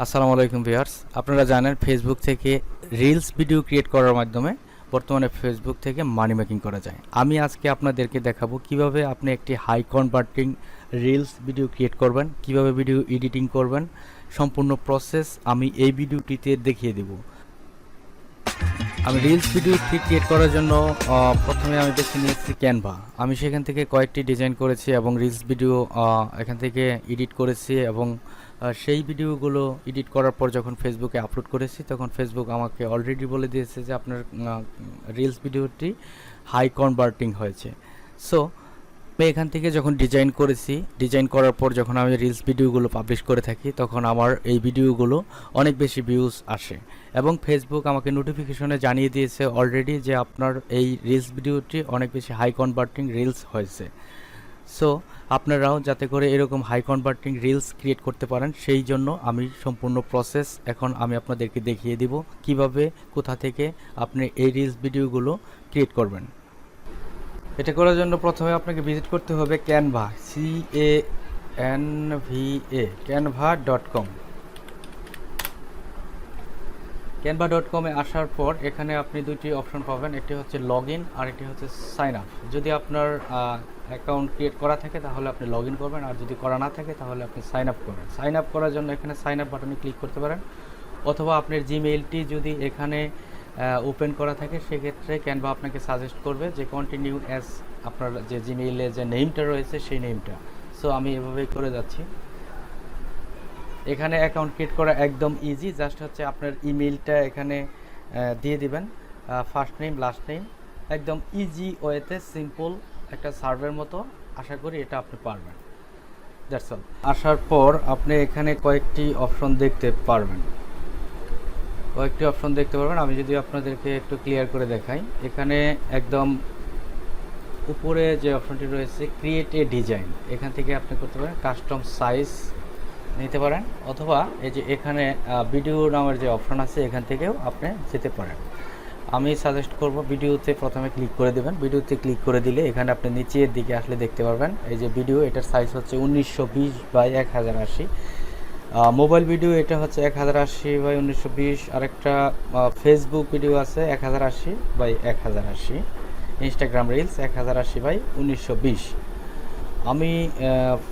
আসসালামু আলাইকুম ভিউয়ার্স, আপনারা জানেন ফেসবুক থেকে রিলস ভিডিও ক্রিয়েট করার মাধ্যমে বর্তমানে ফেসবুক থেকে মানি মেকিং করা যায়। আমি আজকে আপনাদেরকে দেখাবো কিভাবে আপনি একটি high converting reels video create করবেন, কিভাবে ভিডিও এডিটিং করবেন, সম্পূর্ণ প্রসেস আমি এই ভিডিওটিতে দেখিয়ে দেব। আমি রিলস ভিডিও ক্রিয়েট করার জন্য প্রথমে আমি বেছে নিয়েছি ক্যানভা। আমি সেখান থেকে কয়েকটি ডিজাইন করেছি এবং রিলস ভিডিও এখান থেকে এডিট করেছি এবং সেই ভিডিওগুলো এডিট করার পর যখন ফেসবুকে আপলোড করেছি তখন ফেসবুক আমাকে অলরেডি বলে দিয়েছে যে আপনার রিলস ভিডিওটি হাই কনভার্টিং হয়েছে। সো আমি এখান থেকে যখন ডিজাইন করেছি, ডিজাইন করার পর যখন আমি রিলস ভিডিওগুলো পাবলিশ করে থাকি তখন আমার এই ভিডিওগুলো অনেক বেশি ভিউজ আসে এবং ফেসবুক আমাকে নোটিফিকেশনে জানিয়ে দিয়েছে অলরেডি যে আপনার এই রিলস ভিডিওটি অনেক বেশি হাই কনভার্টিং রিলস হয়েছে। সো আপনারাও যাতে করে এরকম হাই কনভার্টিং রিলস ক্রিয়েট করতে পারেন সেই জন্য আমি সম্পূর্ণ প্রসেস এখন আমি আপনাদেরকে দেখিয়ে দিব কিভাবে কোথা থেকে আপনি এই রিলস ভিডিওগুলো ক্রিয়েট করবেন। এটা করার জন্য প্রথমে আপনাকে ভিজিট করতে হবে ক্যানভা, CANVA, canva.com। canva.com-এ আসার পর এখানে আপনি দুইটি অপশন পাবেন, একটি হচ্ছে লগ ইন আর একটি হচ্ছে সাইন আপ। যদি আপনার অ্যাকাউন্ট ক্রিয়েট করা থাকে তাহলে আপনি লগ ইন করবেন, আর যদি করা না থাকে তাহলে আপনি সাইন আপ করবেন। সাইন আপ করার জন্য এখানে সাইন আপ বাটনে ক্লিক করতে পারেন, অথবা আপনার জিমেইলটি যদি এখানে ওপেন করা থাকে সেক্ষেত্রে ক্যানভা আপনাকে সাজেস্ট করবে যে কন্টিনিউ অ্যাজ আপনার যে জিমেইলে যে নেমটা রয়েছে সেই নেমটা। সো আমি এভাবেই করে যাচ্ছি। এখানে অ্যাকাউন্ট ক্রিয়েট করা একদম ইজি, জাস্ট হচ্ছে আপনার ইমেইলটা এখানে দিয়ে দিবেন, ফার্স্ট নেম লাস্ট নেম, একদম ইজি ওয়েতে সিম্পল একটা সার্ভের মতো। আশা করি এটা আপনি পারবেন। That's all. আসার পর আপনি এখানে কয়েকটি অপশন দেখতে পারবেন, আমি যদি আপনাদেরকে একটু ক্লিয়ার করে দেখাই। এখানে একদম উপরে যে অপশনটি রয়েছে ক্রিয়েট এ ডিজাইন, এখান থেকে আপনি করতে পারেন কাস্টম সাইজ নিতে পারেন, অথবা এই যে এখানে ভিডিও নামের যে অপশন আছে এখান থেকেও আপনি যেতে পারেন। আমি সাজেস্ট করব ভিডিওতে প্রথমে ক্লিক করে দেবেন। ভিডিওতে ক্লিক করে দিলে এখানে আপনি নিচের দিকে আসলে দেখতে পারবেন এই যে ভিডিও, এটার সাইজ হচ্ছে 1920x1080। মোবাইল ভিডিও এটা হচ্ছে 1080x1920। আরেকটা ফেসবুক ভিডিও আছে 1080x1080। Instagram reels 1080x1920। আমি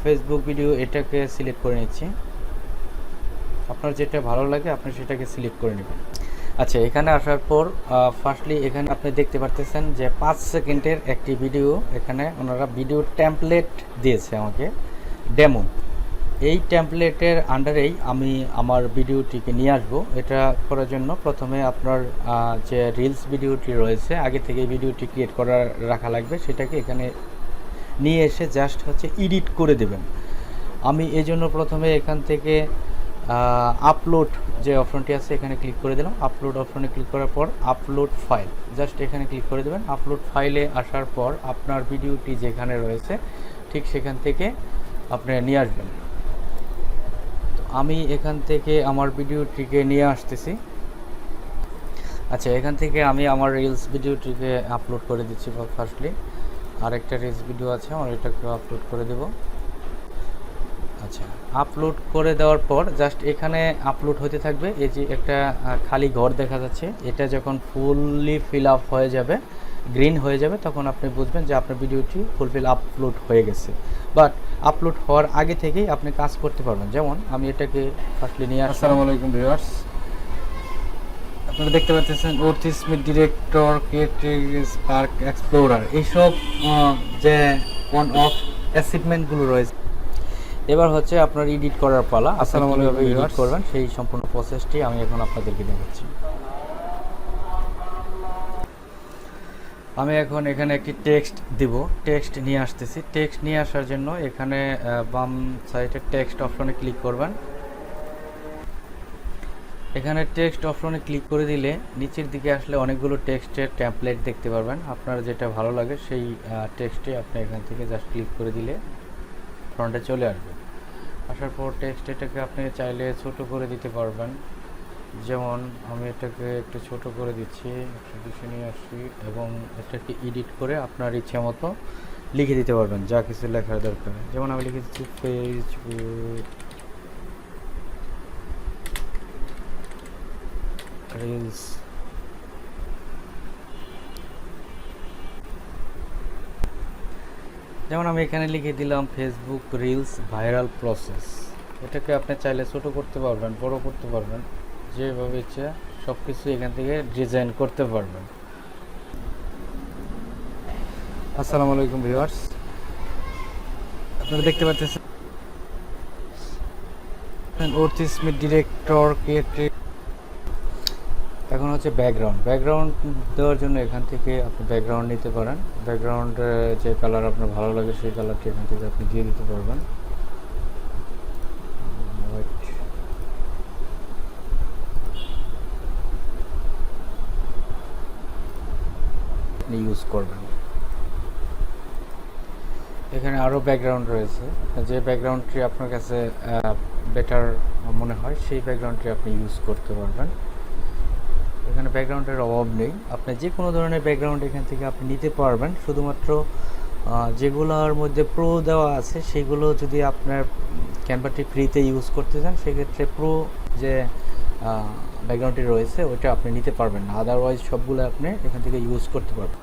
ফেসবুক ভিডিও এটাকে সিলেক্ট করে নিচ্ছি। আপনার যেটা ভালো লাগে আপনি সেটাকে সিলেক্ট করে নেবেন। আচ্ছা, এখানে আসার পর ফার্স্টলি এখানে আপনি দেখতে পারতেছেন যে 5 সেকেন্ডের একটি ভিডিও, এখানে ওনারা ভিডিও টেমপ্লেট দিয়েছে আমাকে, ডেমো। এই টেমপ্লেটের আন্ডারেই আমি আমার ভিডিওটিকে নিয়ে আসব। এটা করার জন্য প্রথমে আপনার যে রিলস ভিডিওটি রয়েছে আগে থেকে ভিডিওটি ক্রিয়েট করা রাখা লাগবে, সেটাকে এখানে নিয়ে এসে জাস্ট হচ্ছে এডিট করে দেবেন। আমি এই জন্য প্রথমে এখান থেকে আপলোড যে অপশনটি আছে এখানে ক্লিক করে দিলাম। আপলোড অপশনে ক্লিক করার পর আপলোড ফাইল, জাস্ট এখানে ক্লিক করে দেবেন। আপলোড ফাইলে আসার পর আপনার ভিডিওটি যেখানে রয়েছে ঠিক সেখান থেকে আপনি নিয়ে আসবেন। আমি এখান থেকে আমার ভিডিওটিকে নিয়ে আসতেছি। আচ্ছা, এখান থেকে আমি আমার রিলস ভিডিওটিকে আপলোড করে দিচ্ছি। ফার্স্টলি আরেকটা রিলস ভিডিও আছে, আমার এটাকে আপলোড করে দেব। আচ্ছা, আপলোড করে দেওয়ার পর জাস্ট এখানে আপলোড হতে থাকবে। এই যে একটা খালি ঘর দেখা যাচ্ছে, এটা যখন ফুললি ফিল আপ হয়ে যাবে, গ্রিন হয়ে যাবে, তখন আপনি বুঝবেন যে আপনার ভিডিওটি ফুলফিল আপলোড হয়ে গেছে। বাট আপলোড হওয়ার আগে থেকেই আপনি কাজ করতে পারবেন। যেমন আমি এটাকে ফার্স্টলি নিয়ে আসলাম। আসসালামু আলাইকুম ভিউয়ার্স, আপনারা দেখতে পাচ্ছেন worth Smith director, creative spark explorer, এইসব যে ওয়ান অফ অ্যাচিভমেন্টগুলো রয়েছে। এবার হচ্ছে আপনার এডিট করার পালা। আসসালামু আলাইকুম এডিট ভিউয়ার্স, করবেন সেই সম্পূর্ণ প্রসেসটি আমি এখন আপনাদেরকে দেখাচ্ছি। আমি এখন এখানে একটি টেক্সট দিব, টেক্সট নিয়ে আসতেছি। টেক্সট নিয়ে আসার জন্য এখানে বাম সাইডে টেক্সট অপশনে ক্লিক করবেন। এখানে টেক্সট অপশনে ক্লিক করে দিলে নিচের দিকে আসলে অনেকগুলো টেক্সটের টেমপ্লেট দেখতে পারবেন। আপনার যেটা ভালো লাগে সেই টেক্সটে আপনি এখান থেকে জাস্ট ক্লিক করে দিলে ফ্রন্টে চলে আসবে। আসার পর টেক্সট এটাকে আপনি চাইলে ছোট করে দিতে পারবেন। যেমন আমি এটাকে একটু ছোট করে দিচ্ছি, একটু বেশি নিয়ে আসছি এবং এটাকে এডিট করে আপনার ইচ্ছা মতো লিখে দিতে পারবেন যা কিছু লেখার দরকার। যেমন আমি লিখে দিচ্ছি ফেসবুক রিলস। যেমন আমি এখানে লিখে দিলাম ফেসবুক রিলস ভাইরাল প্রসেস। এটাকে আপনি চাইলে ছোট করতে পারবেন, বড় করতে পারবেন, যেভাবে ইচ্ছা সব কিছু এখান থেকে ডিজাইন করতে পারবেন। আসসালামু আলাইকুম ভিউয়ার্স, আপনারা দেখতে পাচ্ছেন অর্থ স্মিথ ডিরেক্টর ক্রিয়েটিভ। এখন হচ্ছে ব্যাকগ্রাউন্ড দেওয়ার জন্য এখান থেকে আপনি ব্যাকগ্রাউন্ড নিতে পারেন। ব্যাকগ্রাউন্ড যে কালার আপনার ভালো লাগে সেই কালারটি এখান থেকে আপনি দিয়ে দিতে পারবেন। আপনি ইউজ করবেন। এখানে আরও ব্যাকগ্রাউন্ড রয়েছে, যে ব্যাকগ্রাউন্ডটি আপনার কাছে বেটার মনে হয় সেই ব্যাকগ্রাউন্ডটি আপনি ইউজ করতে পারবেন। এখানে ব্যাকগ্রাউন্ডের অভাব নেই, আপনি যে কোনো ধরনের ব্যাকগ্রাউন্ড এখান থেকে আপনি নিতে পারবেন। শুধুমাত্র যেগুলোর মধ্যে প্রো দেওয়া আছে সেগুলো যদি আপনার ক্যানভাটি ফ্রিতে ইউজ করতে চান সেক্ষেত্রে প্রো যে ব্যাকগ্রাউন্ডটি রয়েছে ওইটা আপনি নিতে পারবেন না, আদারওয়াইজ সবগুলো আপনি এখান থেকে ইউজ করতে পারবেন।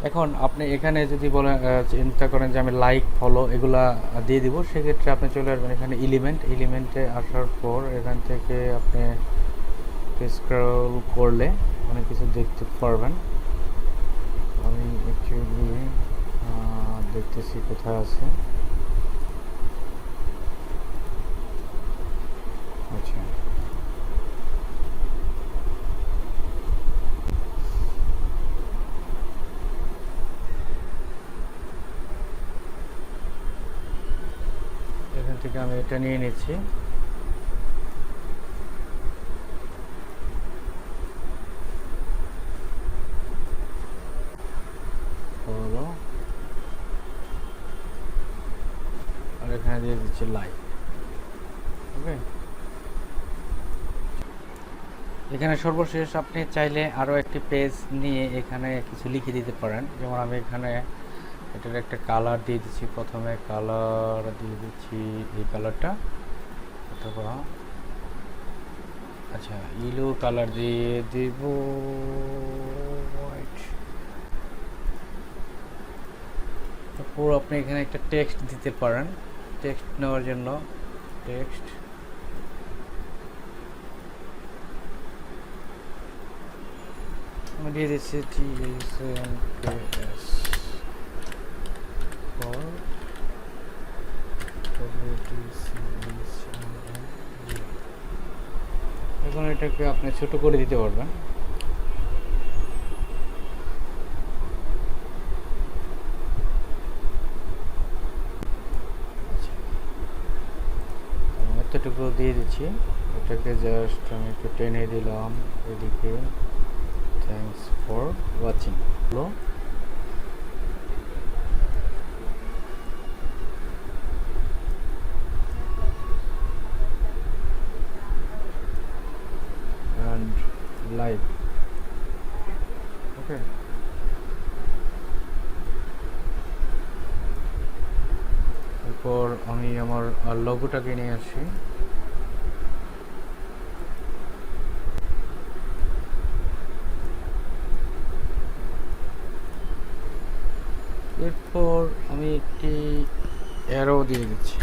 এখন আপনি এখানে যদি বলেন চিন্তা করেন যে আমি লাইক ফলো এগুলা দিয়ে দিব, সেক্ষেত্রে আপনি চলে আসবেন এখানে এলিমেন্টে আসার পর এখান থেকে আপনি স্ক্রল করলে অনেক কিছু দেখতে পারবেন। আমি অ্যাকচুয়ালি দেখতেছি কোথায় আছে। আচ্ছা, এখান থেকে আমি এটা নিয়ে নিচ্ছি। আর এখানে দিয়ে দিচ্ছি লাইক। ওকে, এখানে সর্বশেষ আপনি চাইলে আরও একটি পেজ নিয়ে এখানে কিছু লিখে দিতে পারেন। যেমন আমি এখানে এটার একটা কালার দিয়ে দিচ্ছি, প্রথমে কালার দিয়ে দিচ্ছি এই কালারটা, অথবা আচ্ছা ইয়েলো কালার দিয়ে দিব। তারপর আপনি এখানে একটা টেক্সট দিতে পারেন। টেক্সট নেওয়ার জন্য টেক্সট আমি দিয়ে দিচ্ছি TSNKS for এখন এটাকে আপনি ছোট করে দিতে পারবেন। এতটুকু দিয়ে দিচ্ছি, এটাকে জাস্ট আমি একটু টেনে দিলাম এদিকে। Thanks for watching. and live. Okay, এরপর আমি আমার লোগোটাকে নিয়ে আসি। এরপর আমি একটি অ্যারো দিয়ে দিচ্ছি।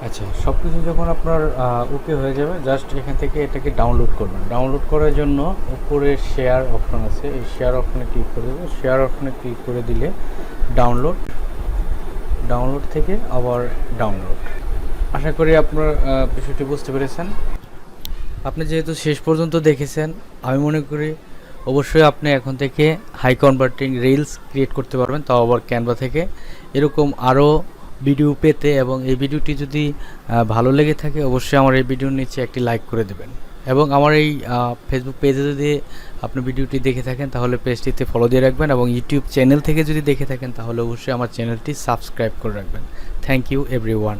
আচ্ছা, সব কিছু যখন আপনার ওকে হয়ে যাবে, জাস্ট এখান থেকে এটাকে ডাউনলোড করবেন। ডাউনলোড করার জন্য উপরে শেয়ার অপশন আছে, এই শেয়ার অপশনে ক্লিক করে দেবেন। শেয়ার অপশনে ক্লিক করে দিলে ডাউনলোড থেকে আবার ডাউনলোড। আশা করি আপনার বিষয়টি বুঝতে পেরেছেন। আপনি যেহেতু শেষ পর্যন্ত দেখেছেন, আমি মনে করি অবশ্যই আপনি এখন থেকে হাই কনভার্টিং রিলস ক্রিয়েট করতে পারবেন, তাও আবার ক্যানভা থেকে। এরকম আরও ভিডিও পেতে এবং এই ভিডিওটি যদি ভালো লেগে থাকে অবশ্যই আমার এই ভিডিওর নিচে একটি লাইক করে দেবেন। এবং আমার এই ফেসবুক পেজে যদি আপনি ভিডিওটি দেখে থাকেন তাহলে পেজটিতে ফলো দিয়ে রাখবেন, এবং ইউটিউব চ্যানেল থেকে যদি দেখে থাকেন তাহলে অবশ্যই আমার চ্যানেলটি সাবস্ক্রাইব করে রাখবেন। Thank you everyone.